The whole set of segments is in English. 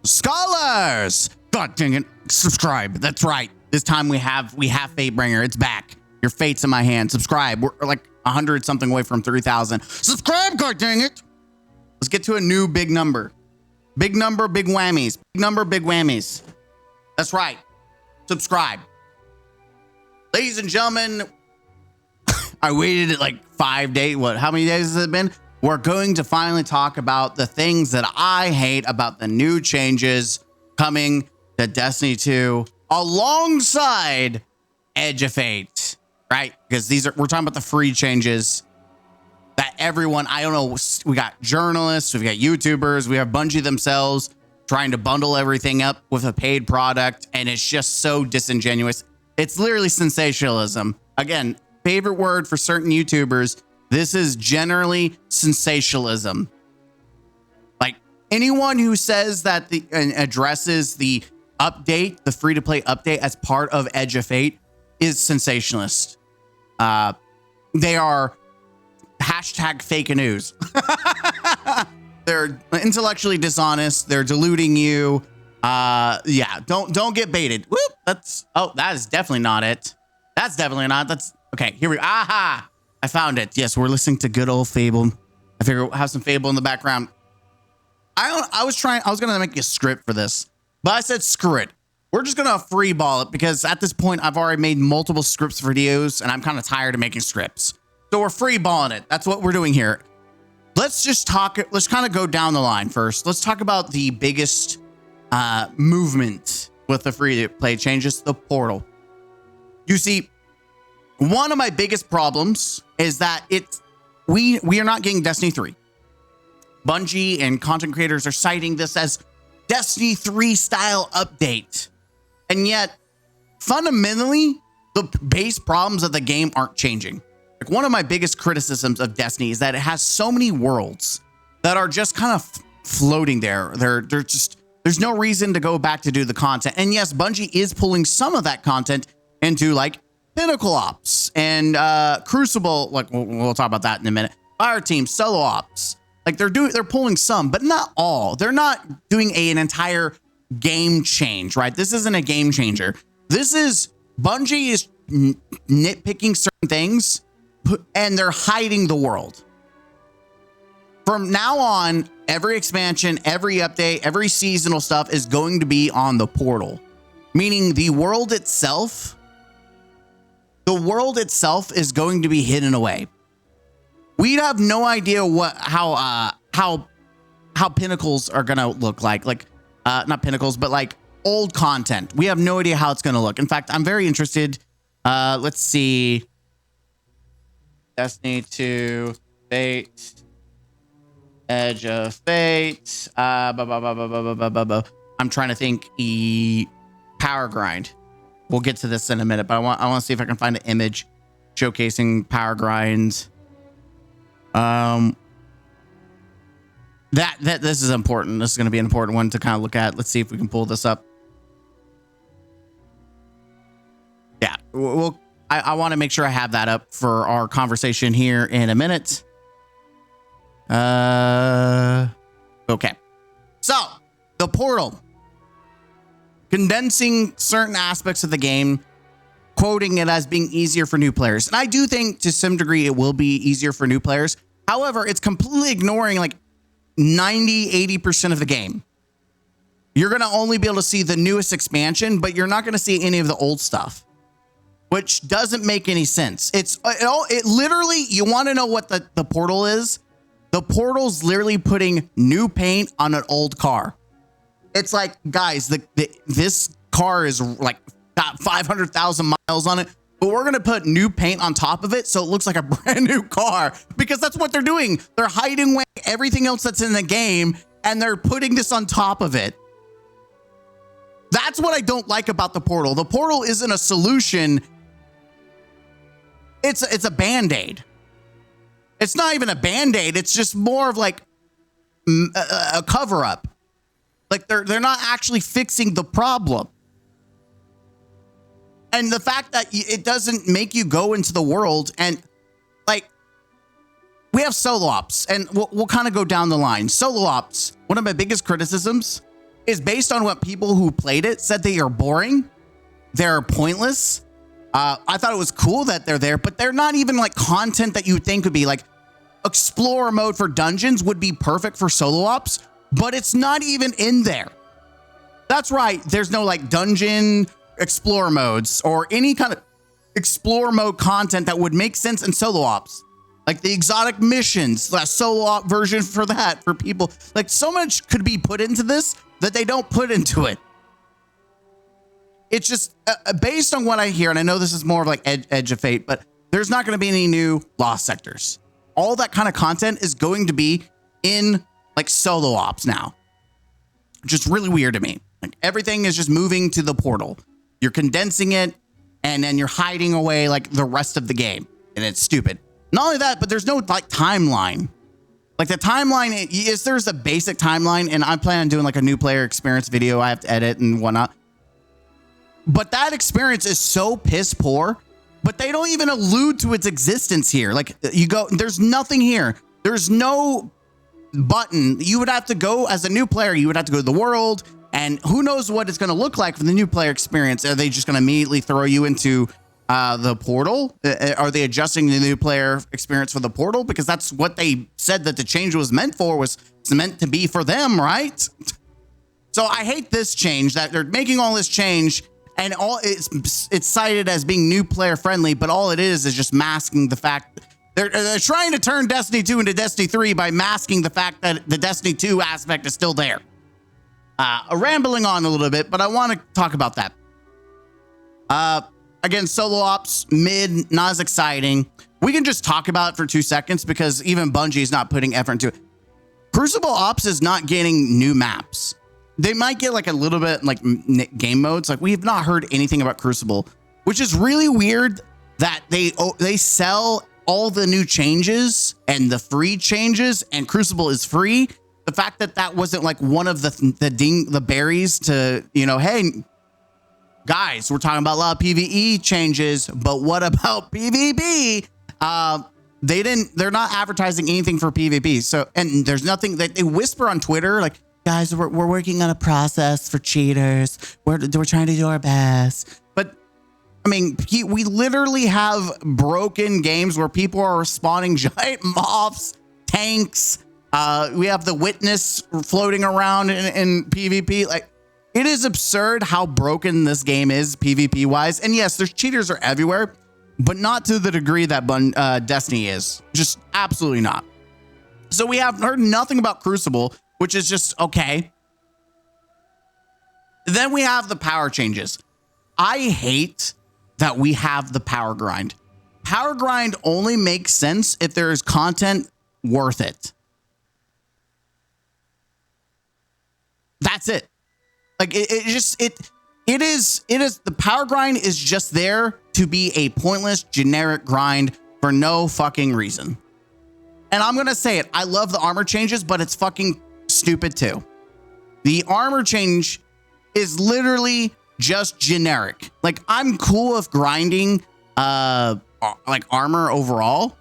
Scholars. God dang it. Subscribe. That's right. This time we have Fatebringer. It's back. Your fate's in my hand. Subscribe. We're like 100 something away from 3,000. Subscribe, god dang it. Let's get to a new big number. Big number, big whammies. Big number, big whammies. That's right. Subscribe. Ladies and gentlemen, I waited like 5 days. What? How many days has it been? We're going to finally talk about the things that I hate about the new changes coming to Destiny 2 alongside Edge of Fate, right? Because we're talking about the free changes that everyone, I don't know, we got journalists, we've got YouTubers, we have Bungie themselves trying to bundle everything up with a paid product, and it's just so disingenuous. It's literally sensationalism. Again, favorite word for certain YouTubers. This is generally sensationalism. Like anyone who says that addresses the update, the free-to-play update as part of Edge of Fate is sensationalist. They are hashtag fake news. They're intellectually dishonest. They're deluding you. Yeah, don't get baited. Whoop, that is definitely not it. That's definitely not. That's okay. Here we go. Aha. I found it. Yes, we're listening to good old Fable. I figure we'll have some Fable in the background. I was going to make a script for this, but I said, screw it. We're just going to free ball it because at this point, I've already made multiple scripts for videos and I'm kind of tired of making scripts. So we're free balling it. That's what we're doing here. Let's kind of go down the line first. Let's talk about the biggest movement with the free to play changes, the portal. You see, one of my biggest problems is that we are not getting Destiny 3. Bungie and content creators are citing this as Destiny 3 style update. And yet, fundamentally, the base problems of the game aren't changing. Like one of my biggest criticisms of Destiny is that it has so many worlds that are just kind of floating there. There's no reason to go back to do the content. And yes, Bungie is pulling some of that content into like Pinnacle Ops and Crucible, like we'll talk about that in a minute. Fireteam, Solo Ops, like they're pulling some, but not all. They're not doing an entire game change, right? This isn't a game changer. This is Bungie is nitpicking certain things, and they're hiding the world. From now on, every expansion, every update, every seasonal stuff is going to be on the portal, meaning the world itself. The world itself is going to be hidden away. We have no idea how pinnacles are gonna look like not pinnacles, but like old content. We have no idea how it's gonna look. In fact, I'm very interested. Let's see. Destiny 2, Fate, Edge of Fate. I'm trying to think. Power Grind. We'll get to this in a minute, but I want to see if I can find an image showcasing Power Grind. This is important. This is going to be an important one to kind of look at. Let's see if we can pull this up. Yeah, I want to make sure I have that up for our conversation here in a minute. Okay. So the portal. Condensing certain aspects of the game, quoting it as being easier for new players. And I do think to some degree it will be easier for new players. However, it's completely ignoring like 90-80% of the game. You're going to only be able to see the newest expansion, but you're not going to see any of the old stuff, which doesn't make any sense. It literally, you want to know what the portal is? The portal's literally putting new paint on an old car. It's like, guys, this car is like got 500,000 miles on it, but we're going to put new paint on top of it so it looks like a brand new car, because that's what they're doing. They're hiding away everything else that's in the game, and they're putting this on top of it. That's what I don't like about the portal. The portal isn't a solution. It's a Band-Aid. It's not even a Band-Aid. It's just more of like a cover-up. Like they're not actually fixing the problem. And the fact that it doesn't make you go into the world and like we have Solo Ops, and we'll kind of go down the line. Solo Ops, one of my biggest criticisms is based on what people who played it said. They are boring. They're pointless. I thought it was cool that they're there, but they're not even like content that you would think would be like explorer mode for dungeons would be perfect for solo ops, but it's not even in there. That's right. There's no like dungeon explorer modes or any kind of explore mode content that would make sense in solo ops. Like the exotic missions, the solo op version for that, for people. Like so much could be put into this that they don't put into it. It's just based on what I hear, and I know this is more of like Edge of Fate, but there's not going to be any new lost sectors. All that kind of content is going to be in like solo ops now. Just really weird to me. Like everything is just moving to the portal. You're condensing it, and then you're hiding away like the rest of the game, and it's stupid. Not only that, but there's no like timeline. Like the timeline is there's a basic timeline, and I plan on doing like a new player experience video I have to edit and whatnot. But that experience is so piss poor, but they don't even allude to its existence here. Like you go, there's nothing here. There's no button. You would have to go as a new player. You would have to go to the world, and who knows what it's going to look like for the new player experience. Are they just going to immediately throw you into the portal? Are they adjusting the new player experience for the portal? Because that's what they said that the change was meant for, was it's meant to be for them, right? So I hate this change, that they're making all this change, and all it's cited as being new player friendly, but all it is just masking the fact they're trying to turn Destiny 2 into Destiny 3 by masking the fact that the Destiny 2 aspect is still there. Rambling on a little bit, but I want to talk about that. Again, solo ops, mid, not as exciting. We can just talk about it for 2 seconds because even Bungie is not putting effort into it. Crucible Ops is not getting new maps. They might get like a little bit like game modes. Like we have not heard anything about Crucible, which is really weird that they sell all the new changes and the free changes, and Crucible is free. The fact that that wasn't like one of the berries to, you know, hey guys, we're talking about a lot of PvE changes, but what about PvP? They're not advertising anything for PvP. So, and there's nothing that they whisper on Twitter, like, guys, we're working on a process for cheaters. We're trying to do our best. But I mean, we literally have broken games where people are spawning giant mobs, tanks. We have the Witness floating around in PvP. Like, it is absurd how broken this game is PvP wise. And yes, there's cheaters are everywhere, but not to the degree that Destiny is. Just absolutely not. So we have heard nothing about Crucible, which is just okay. Then we have the power changes. I hate that we have the power grind. Power grind only makes sense if there is content worth it. That's it. Like it is the power grind is just there to be a pointless generic grind for no fucking reason. And I'm going to say it. I love the armor changes, but it's fucking stupid too. The armor change is literally just generic. Like I'm cool with grinding like armor overall.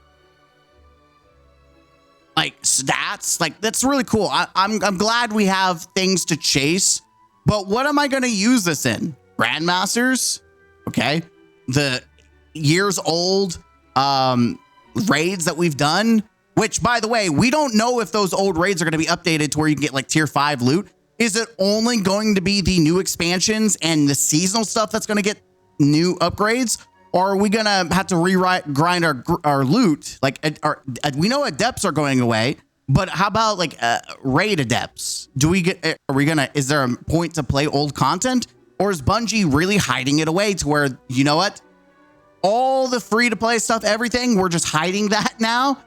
Like stats, like that's really cool. I'm glad we have things to chase, but what am I going to use this in? Grandmasters? Okay. The years old raids that we've done, which by the way, we don't know if those old raids are going to be updated to where you can get like tier 5 loot. Is it only going to be the new expansions and the seasonal stuff that's going to get new upgrades? Or are we going to have to grind our loot? Like we know adepts are going away, but how about like raid adepts? Is there a point to play old content? Or is Bungie really hiding it away to where, you know what? All the free to play stuff, everything, we're just hiding that now.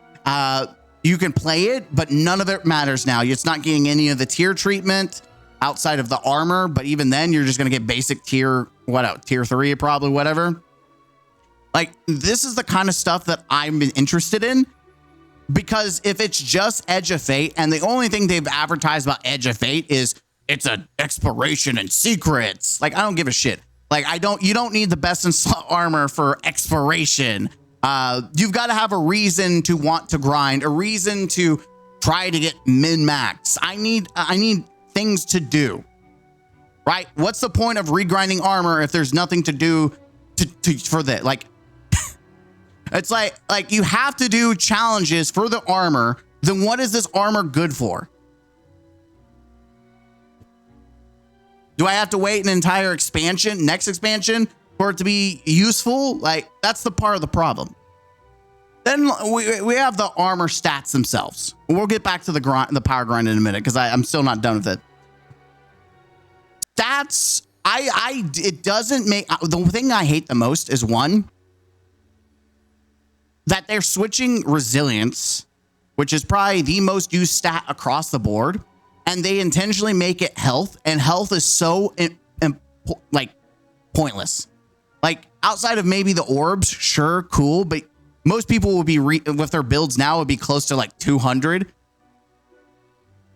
You can play it, but none of it matters now. It's not getting any of the tier treatment outside of the armor, but even then you're just going to get basic tier, tier 3, probably, whatever. Like, this is the kind of stuff that I'm interested in, because if it's just Edge of Fate and the only thing they've advertised about Edge of Fate is it's an exploration and secrets, like, I don't give a shit. Like, you don't need the best in slot armor for exploration. You've got to have a reason to want to grind, a reason to try to get min-max. I need things to do. right? What's the point of regrinding armor if there's nothing to do for that? Like, it's like you have to do challenges for the armor. Then what is this armor good for? Do I have to wait an entire expansion, next expansion, for it to be useful? Like, that's the part of the problem. Then we have the armor stats themselves. We'll get back to the power grind in a minute because I'm still not done with it. Stats, it doesn't make, the thing I hate the most is one, that they're switching resilience, which is probably the most used stat across the board, and they intentionally make it health, and health is so like pointless. Like, outside of maybe the orbs, sure, cool, but most people will be with their builds now would be close to like 200.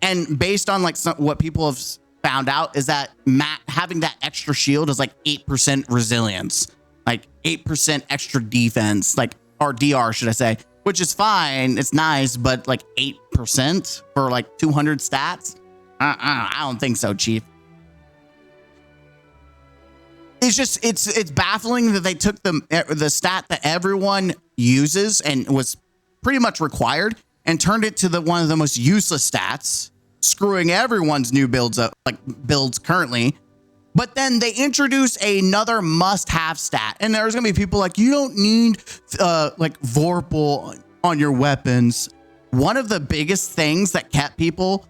And based on like what people have found out is that having that extra shield is like 8% resilience, like 8% extra defense, like, or DR should I say, which is fine. It's nice, but like 8% for like 200 stats. I don't think so, Chief. It's just, it's baffling that they took the stat that everyone uses and was pretty much required and turned it to one of the most useless stats, screwing everyone's new builds up, like builds currently. But then they introduce another must-have stat, and there's gonna be people like, you don't need like Vorpal on your weapons. One of the biggest things that kept people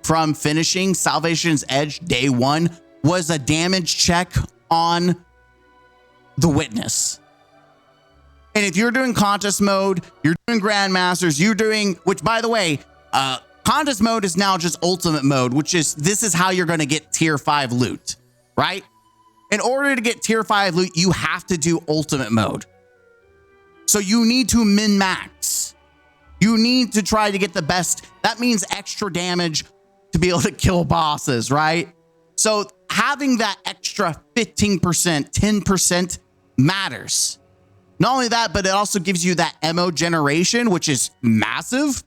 from finishing Salvation's Edge day one was a damage check on the Witness. And if you're doing contest mode, you're doing Grandmasters, you're doing, which by the way, contest mode is now just ultimate mode, which is, this is how you're going to get tier 5 loot, right? In order to get tier 5 loot, you have to do ultimate mode. So you need to min-max. You need to try to get the best. That means extra damage to be able to kill bosses, right? So having that extra 15%, 10% matters. Not only that, but it also gives you that MO generation, which is massive.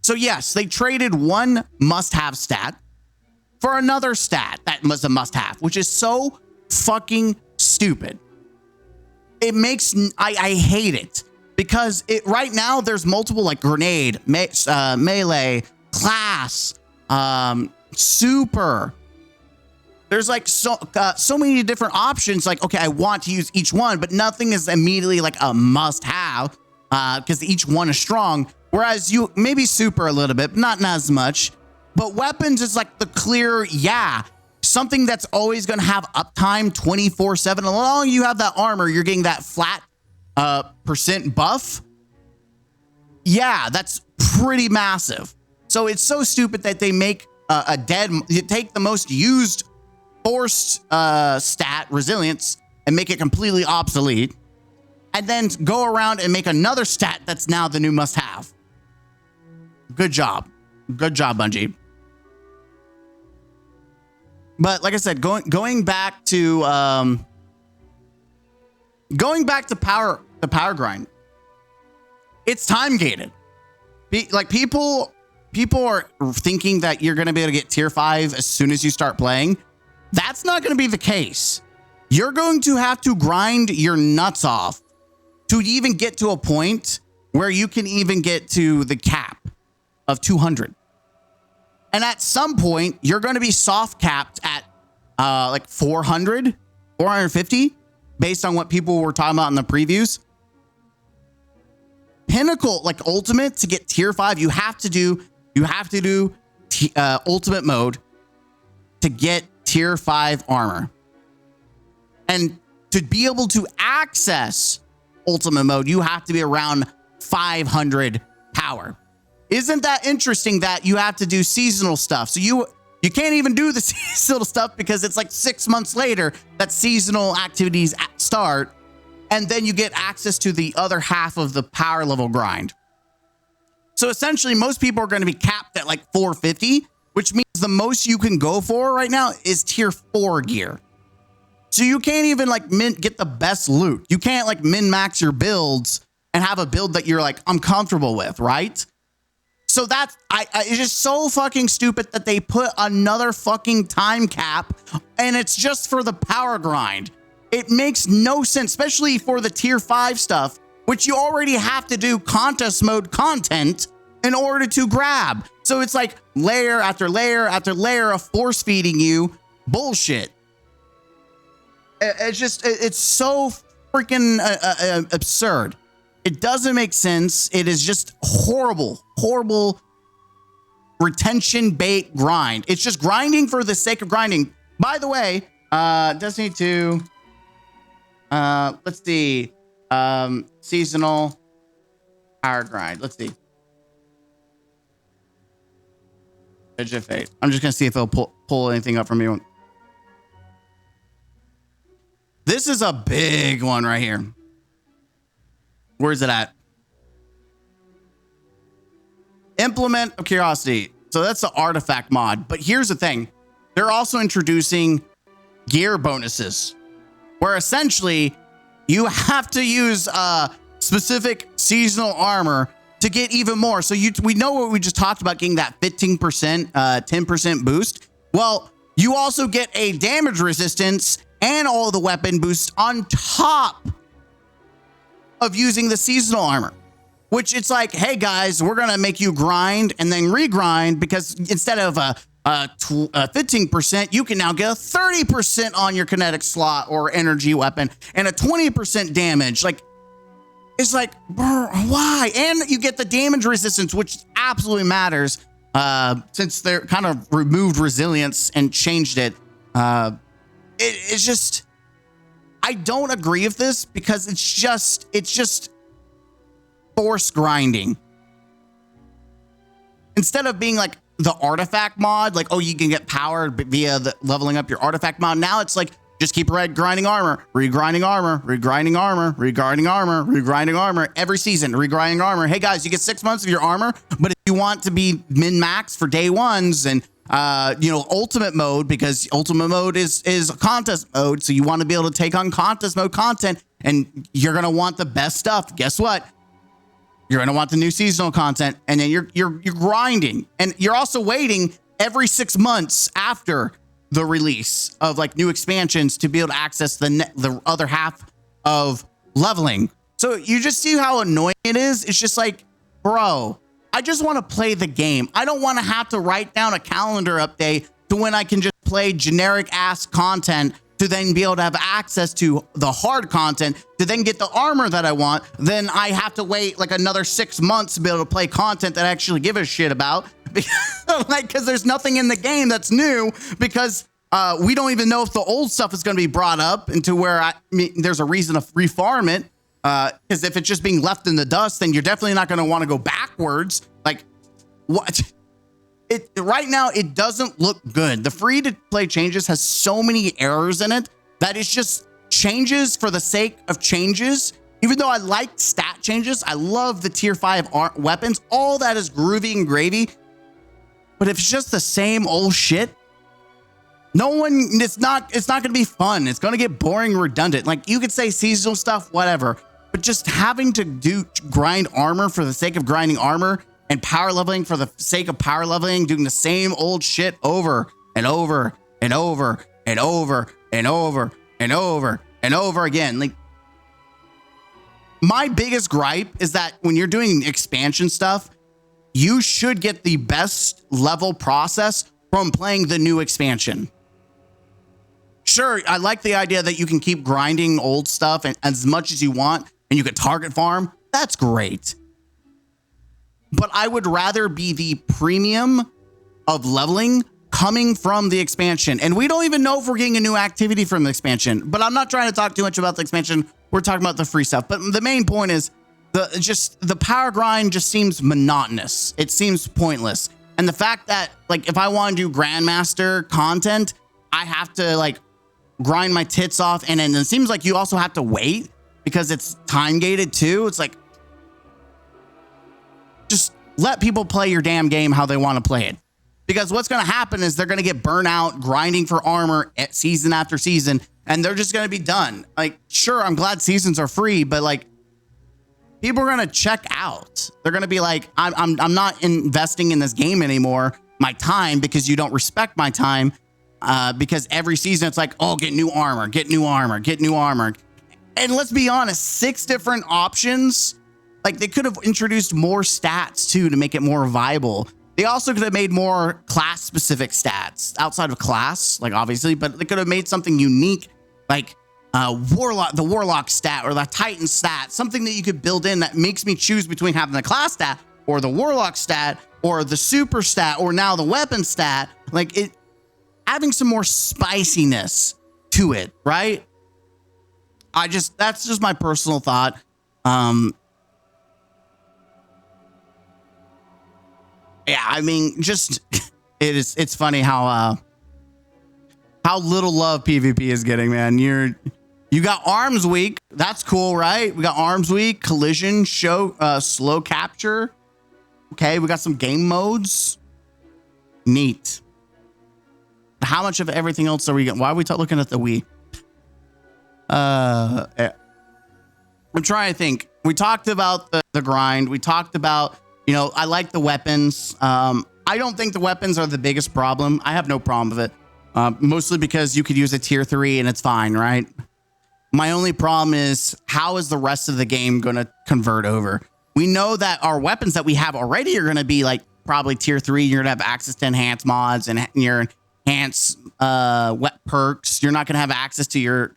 So yes, they traded one must-have stat for another stat that was a must-have, which is so fucking stupid. It makes, I hate it because right now there's multiple like grenade, melee, class, super. There's like so many different options. Like, okay, I want to use each one, but nothing is immediately like a must-have because each one is strong. Whereas you maybe super a little bit, but not as much. But weapons is like the clear, something that's always going to have uptime 24/7. As long as you have that armor, you're getting that flat percent buff. Yeah, that's pretty massive. So it's so stupid that they make you take the most used forced stat, resilience, and make it completely obsolete, and then go around and make another stat that's now the new must-have. Good job. Good job, Bungie. But like I said, going back to the power grind, it's time gated. Like people are thinking that you're going to be able to get tier 5 as soon as you start playing. That's not going to be the case. You're going to have to grind your nuts off to even get to a point where you can even get to the cap of 200. And at some point, you're going to be soft capped at like 400, 450, based on what people were talking about in the previews. Pinnacle, like ultimate, to get tier 5, you have to do ultimate mode to get tier 5 armor. And to be able to access ultimate mode, you have to be around 500 power. Isn't that interesting that you have to do seasonal stuff? So you can't even do the seasonal stuff because it's like 6 months later that seasonal activities start, and then you get access to the other half of the power level grind. So essentially, most people are going to be capped at like 450, which means the most you can go for right now is tier 4 gear. So you can't even like get the best loot. You can't like min-max your builds and have a build that you're like, I'm comfortable with, right? So that's, it's just so fucking stupid that they put another fucking time cap and it's just for the power grind. It makes no sense, especially for the tier 5 stuff, which you already have to do contest mode content in order to grab. So it's like layer after layer after layer of force feeding you bullshit. It's just, it's so freaking absurd. It doesn't make sense. It is just horrible, horrible retention bait grind. It's just grinding for the sake of grinding. By the way, Destiny 2, let's see, seasonal power grind. Let's see. Edge of Fate. I'm just gonna see if it'll pull anything up from you. This is a big one right here. Where's it at? Implement of Curiosity. So that's the artifact mod. But here's the thing. They're also introducing gear bonuses, where essentially you have to use specific seasonal armor to get even more. So we know what we just talked about, getting that 15%, 10% boost. Well, you also get a damage resistance and all the weapon boosts on top of using the seasonal armor, which it's like, hey guys, we're going to make you grind and then regrind, because instead of a 15%, you can now get a 30% on your kinetic slot or energy weapon and a 20% damage. Like, it's like, why? And you get the damage resistance, which absolutely matters, since they're kind of removed resilience and changed it. It's just, I don't agree with this, because it's just force grinding. Instead of being like the artifact mod, like, oh, you can get power via the leveling up your artifact mod. Now it's like, just keep grinding armor, regrinding armor, regrinding armor, regrinding armor, regrinding armor every season, regrinding armor. Hey guys, you get 6 months of your armor, but if you want to be min-max for day ones and ultimate mode, because ultimate mode is contest mode, so you want to be able to take on contest mode content, and you're gonna want the best stuff. Guess what? You're gonna want the new seasonal content, and then you're grinding, and you're also waiting every 6 months after the release of like new expansions to be able to access the other half of leveling. So you just see how annoying it is. It's just like, bro, I just want to play the game. I don't want to have to write down a calendar update to when I can just play generic ass content to then be able to have access to the hard content to then get the armor that I want. Then I have to wait like another 6 months to be able to play content that I actually give a shit about. Because there's nothing in the game that's new, because we don't even know if the old stuff is going to be brought up into where there's a reason to refarm it. Because if it's just being left in the dust, then you're definitely not going to want to go backwards. Like, what? Right now, it doesn't look good. The free-to-play changes has so many errors in it that it's just changes for the sake of changes. Even though I like stat changes, I love the tier 5 weapons. All that is groovy and gravy. But if it's just the same old shit, it's not going to be fun. It's going to get boring and redundant. Like, you could say seasonal stuff, whatever, but just having to grind armor for the sake of grinding armor and power leveling for the sake of power leveling, doing the same old shit over and over and over and over and over and over and over again. Like, my biggest gripe is that when you're doing expansion stuff, you should get the best level process from playing the new expansion. Sure, I like the idea that you can keep grinding old stuff as much as you want, and you could target farm. That's great. But I would rather be the premium of leveling coming from the expansion. And we don't even know if we're getting a new activity from the expansion. But I'm not trying to talk too much about the expansion. We're talking about the free stuff. But the main point is the power grind just seems monotonous. It seems pointless. And the fact that, like, if I want to do Grandmaster content, I have to like grind my tits off. And then it seems like you also have to wait because it's time gated too. It's like, just let people play your damn game how they want to play it. Because what's going to happen is they're going to get burnt out grinding for armor at season after season, and they're just going to be done. Like, sure, I'm glad seasons are free, but like, people are gonna check out. They're gonna be like, I'm not investing in this game anymore. My time, because you don't respect my time. Because every season it's like, oh, get new armor, get new armor, get new armor. And let's be honest, 6 different options. Like, they could have introduced more stats too to make it more viable. They also could have made more class specific stats outside of class, like obviously, but they could have made something unique, like the warlock stat or the titan stat, something that you could build in that makes me choose between having the class stat or the warlock stat or the super stat or now the weapon stat. Like, it having some more spiciness to it, right? That's just my personal thought. Yeah, I mean, just it's funny how little love PvP is getting, man. You got Arms Week. That's cool, right? We got Arms Week, Collision, Slow Capture. Okay, we got some game modes. Neat. How much of everything else are we getting? Why are we looking at the Wii? I'm trying to think. We talked about the grind. We talked about, I like the weapons. I don't think the weapons are the biggest problem. I have no problem with it. Mostly because you could use a tier 3 and it's fine, right? My only problem is, how is the rest of the game going to convert over? We know that our weapons that we have already are going to be like probably tier 3. You're going to have access to enhanced mods and your enhanced wet perks. You're not going to have access to your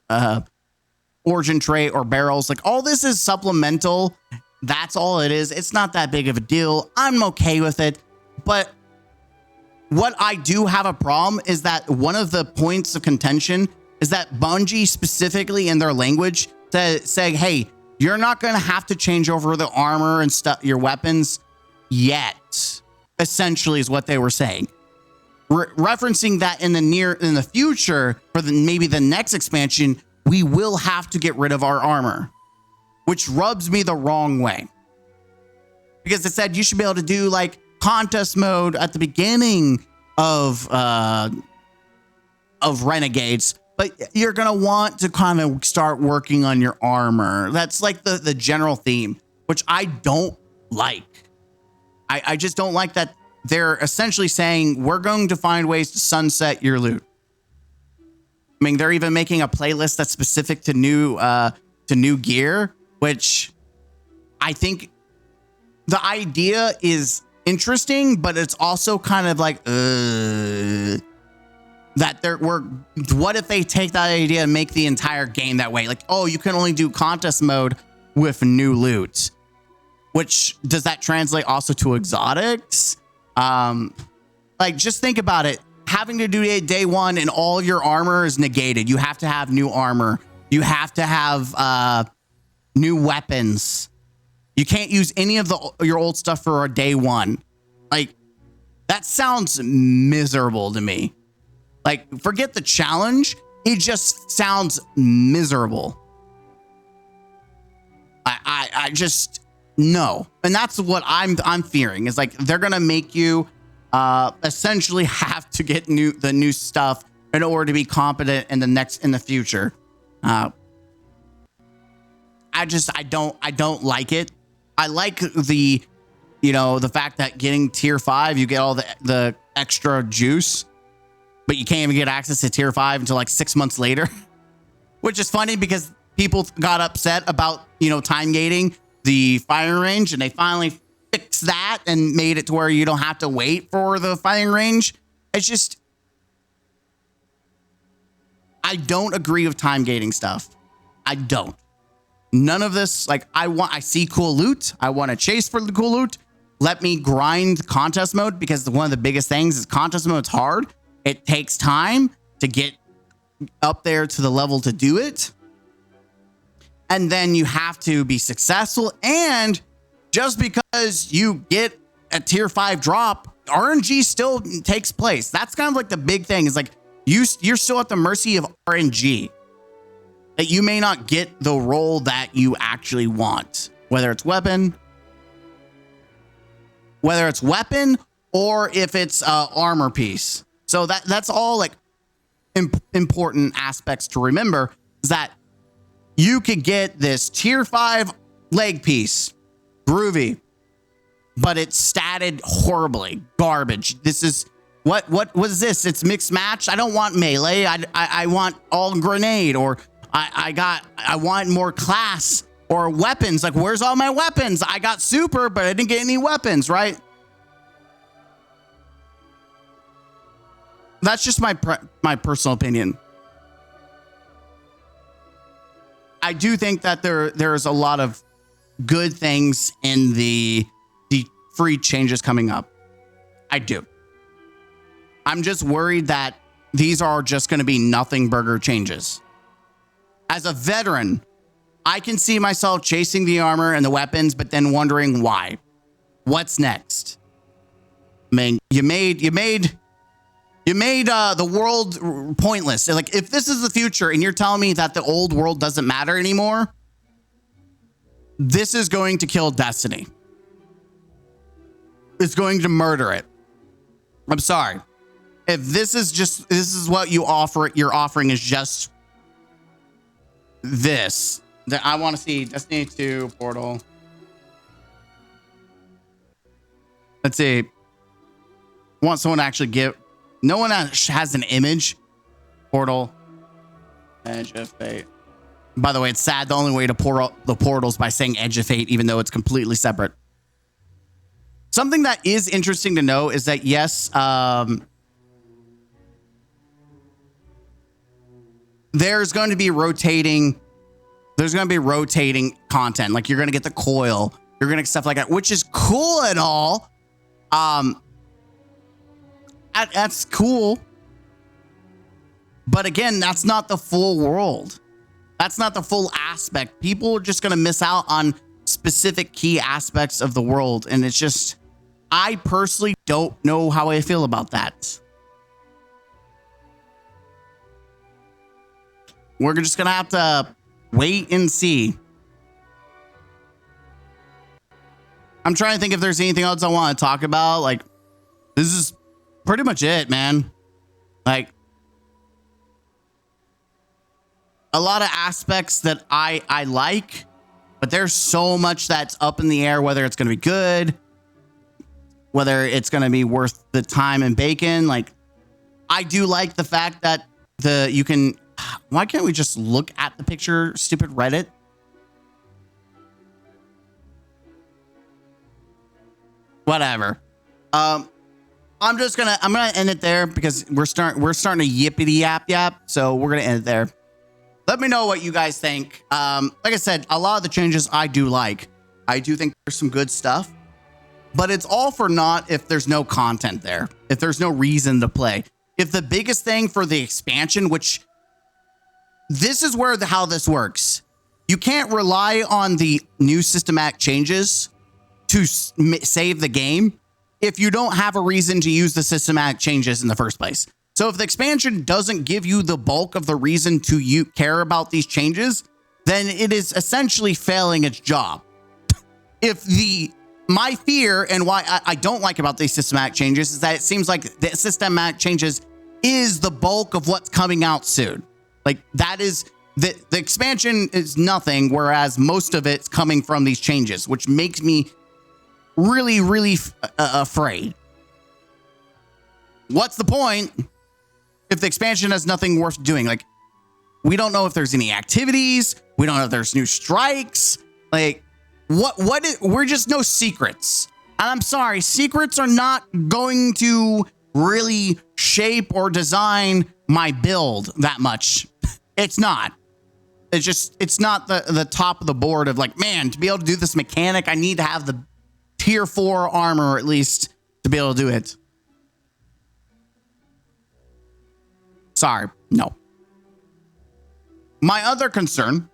origin trait or barrels. Like, all this is supplemental. That's all it is. It's not that big of a deal. I'm okay with it. But what I do have a problem is that one of the points of contention is that Bungie specifically in their language say, hey, you're not going to have to change over the armor and stuff, your weapons yet, essentially is what they were saying. Referencing that in the future for maybe the next expansion, we will have to get rid of our armor, which rubs me the wrong way, because it said you should be able to do like contest mode at the beginning of Renegades, but you're gonna want to kind of start working on your armor. That's like the general theme, which I don't like. I just don't like that they're essentially saying we're going to find ways to sunset your loot. I mean, they're even making a playlist that's specific to new gear, which I think the idea is interesting, but it's also kind of like what if they take that idea and make the entire game that way? Like, oh, you can only do contest mode with new loot, which does that translate also to exotics? Like, just think about it. Having to do it day 1 and all your armor is negated. You have to have new armor. You have to have new weapons. You can't use any of your old stuff for a day 1. Like, that sounds miserable to me. Like, forget the challenge. It just sounds miserable. I just, no. And that's what I'm fearing, is like, they're going to make you essentially have to get the new stuff in order to be competent in the future. I don't like it. I like the fact that getting tier 5, you get all the extra juice, but you can't even get access to tier 5 until like 6 months later, which is funny because people got upset about, time gating the firing range, and they finally fixed that and made it to where you don't have to wait for the firing range. It's just, I don't agree with time gating stuff. I don't. None of this, like, I see cool loot. I want to chase for the cool loot. Let me grind contest mode, because one of the biggest things is contest mode's hard. It takes time to get up there to the level to do it. And then you have to be successful. And just because you get a tier 5 drop, RNG still takes place. That's kind of like the big thing, is like you're still at the mercy of RNG. That you may not get the role that you actually want, whether it's weapon or if it's armor piece. So that's all like important aspects to remember, is that you could get this tier 5 leg piece, groovy, but it's statted horribly. Garbage. This is what was this? It's mixed match. I don't want melee. I want all grenade, or I want more class or weapons. Like, where's all my weapons? I got super, but I didn't get any weapons, right? That's just my personal opinion. I do think that there's a lot of good things in the free changes coming up. I do. I'm just worried that these are just going to be nothing burger changes. As a veteran, I can see myself chasing the armor and the weapons, but then wondering why. What's next? I mean, you made the world pointless. Like, if this is the future and you're telling me that the old world doesn't matter anymore, this is going to kill Destiny. It's going to murder it. I'm sorry. If this is what you offer, you're offering is just this. I want to see Destiny 2 Portal. Let's see. I want someone to actually give. No one has an image. Portal. Edge of Fate. By the way, it's sad. The only way to pour out the portals by saying Edge of Fate, even though it's completely separate. Something that is interesting to know is that, yes, there's going to be rotating content. Like, you're going to get the coil. You're going to get stuff like that, which is cool and all. That's cool. But again, that's not the full world. That's not the full aspect. People are just going to miss out on specific key aspects of the world. And it's just, I personally don't know how I feel about that. We're just going to have to wait and see. I'm trying to think if there's anything else I want to talk about. Like, this is pretty much it, man. Like, a lot of aspects that I like, but there's so much that's up in the air, whether it's going to be good, whether it's going to be worth the time and bacon. Like, I do like the fact that you can, why can't we just look at the picture, stupid Reddit? Whatever. I'm gonna end it there because we're starting to yippity yap. So we're gonna end it there. Let me know what you guys think. Like I said, a lot of the changes I do like. I do think there's some good stuff, but it's all for naught if there's no content there, if there's no reason to play. If the biggest thing for the expansion, which this is where how this works, you can't rely on the new systematic changes to save the game if you don't have a reason to use the systematic changes in the first place. So if the expansion doesn't give you the bulk of the reason to care about these changes, then it is essentially failing its job. My fear and why I don't like about these systematic changes is that it seems like the systematic changes is the bulk of what's coming out soon. Like, that is the expansion is nothing, whereas most of it's coming from these changes, which makes me really, really afraid. What's the point if the expansion has nothing worth doing? Like, we don't know if there's any activities. We don't know if there's new strikes. Like, we're just no secrets. And I'm sorry, secrets are not going to really shape or design my build that much. It's not. It's not the top of the board of like, man, to be able to do this mechanic, I need to have the tier 4 armor at least to be able to do it. Sorry, no. My other concern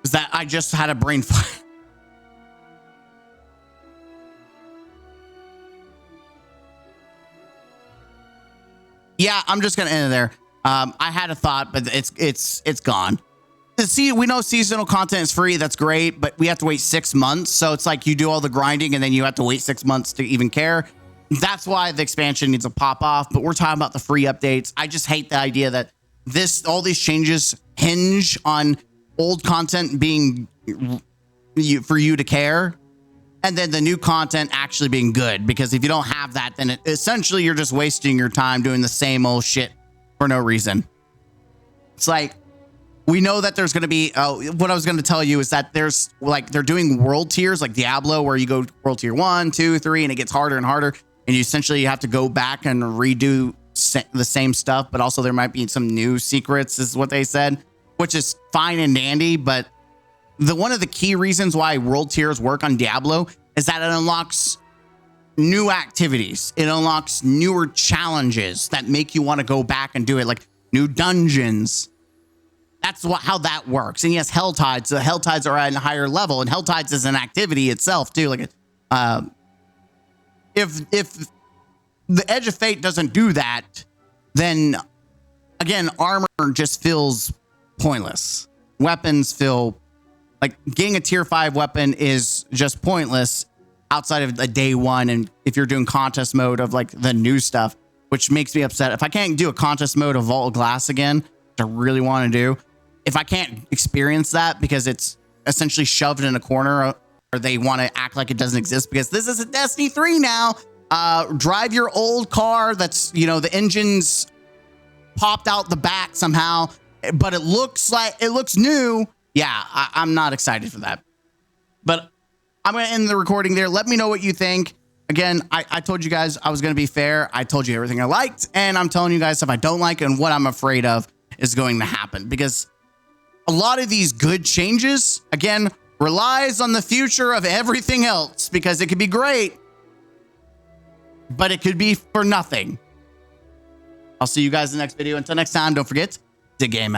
is that I just had a brain fart. Yeah, I'm just gonna end it there. I had a thought, but it's gone. See, we know seasonal content is free. That's great, but we have to wait 6 months. So it's like you do all the grinding and then you have to wait 6 months to even care. That's why the expansion needs to pop off. But we're talking about the free updates. I just hate the idea that all these changes hinge on old content being for you to care, and then the new content actually being good. Because if you don't have that, then essentially you're just wasting your time doing the same old shit for no reason. It's like, we know that there's going to be, what I was going to tell you is that there's like, they're doing world tiers like Diablo, where you go world tier 1, 2, 3, and it gets harder and harder. And you essentially have to go back and redo the same stuff, but also there might be some new secrets, is what they said, which is fine and dandy. But one of the key reasons why world tiers work on Diablo is that it unlocks new activities. It unlocks newer challenges that make you want to go back and do it, like new dungeons. That's how that works. And yes, Helltides. The Helltides are at a higher level, and Helltides is an activity itself too. Like, if the Edge of Fate doesn't do that, then again, armor just feels pointless. Weapons feel like getting a tier 5 weapon is just pointless outside of a day one. And if you're doing contest mode of like the new stuff, which makes me upset. If I can't do a contest mode of Vault of Glass again, which I really want to do, if I can't experience that because it's essentially shoved in a corner, or they want to act like it doesn't exist because this is a Destiny 3 now. Drive your old car that's, you know, the engine's popped out the back somehow, but it looks new. Yeah, I'm not excited for that. But I'm going to end the recording there. Let me know what you think. Again, I told you guys I was going to be fair. I told you everything I liked, and I'm telling you guys if I don't like and what I'm afraid of is going to happen, because a lot of these good changes, again, relies on the future of everything else, because it could be great, but it could be for nothing. I'll see you guys in the next video. Until next time, don't forget to game out.